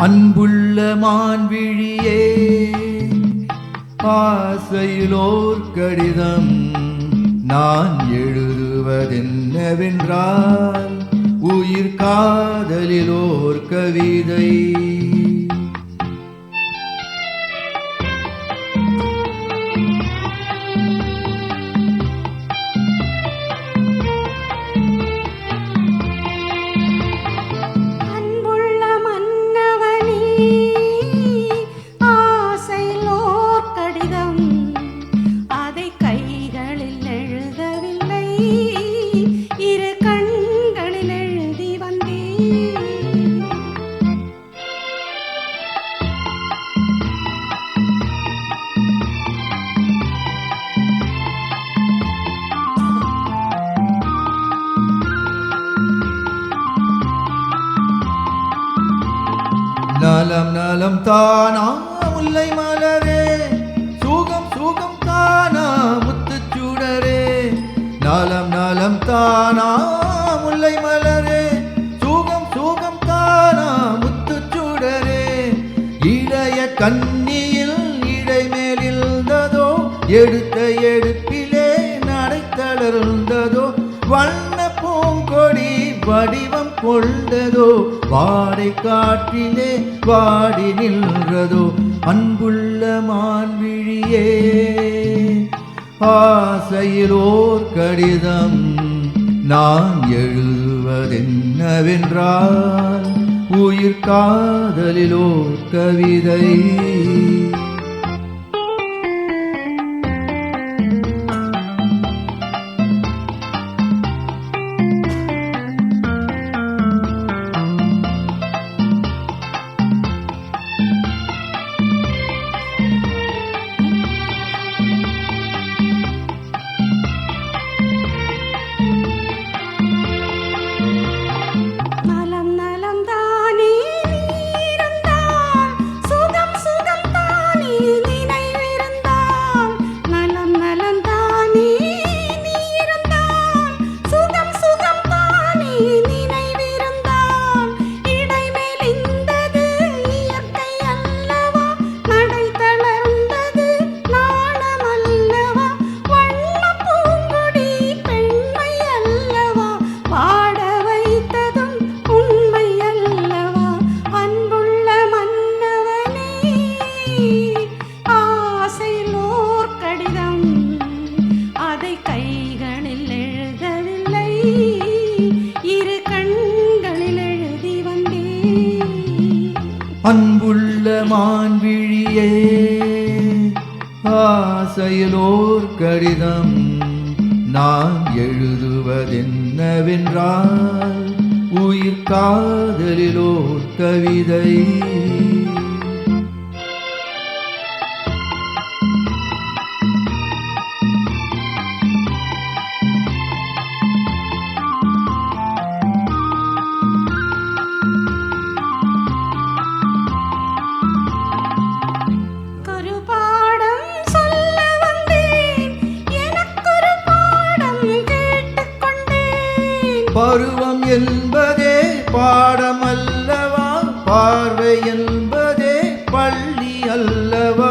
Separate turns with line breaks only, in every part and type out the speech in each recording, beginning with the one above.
அன்புள்ள மான்விழியே, ஆசையிலோர் கடிதம் நான் எழுதுவதென்னவென்றால், உயிர் காதலிலோர் கவிதை. நலம் நலம் தானா முல்லை மலரே, சுகம் சுகம் தானா முத்துச்சுடரே. நலம் நலம் தானா முல்லை மலரே, சுகம் சுகம் தானா முத்துச்சுடரே. இளைய கண்ணியில் இடைமேலிருந்ததோ, எடுத்த எடுப்பிலே நடை தளர்ந்ததோ. வண்ண பூங்கொடி வடிவம் கொண்டதோ, வாடை காற்றிலே வாடி நின்றதோ. அன்புள்ள மான்விழியே, ஆசையிலோர் கடிதம் நான் எழுதுவதென்னவென்றால், உயிர் காதலிலோர் கவிதை. அன்புள்ள மான்விழியே, ஆசையிலோர் கடிதம் நான் எழுதுவதென்னவென்றால், உயிர் காதலிலோர் கவிதை. பருவம் என்பதே பாடம் அல்லவா, பார்வை என்பதே பள்ளி அல்லவா.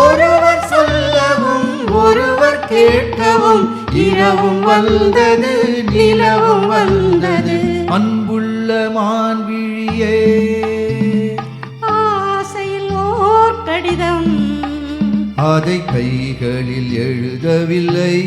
ஒருவர் சொல்லவும் ஒருவர் கேட்கவும், இரவும் வந்தது நிலவும் வந்தது. அன்புள்ள மான்விழியே,
ஆசையில் ஓர் கடிதம்
அதை கைகளில் எழுதவில்லை.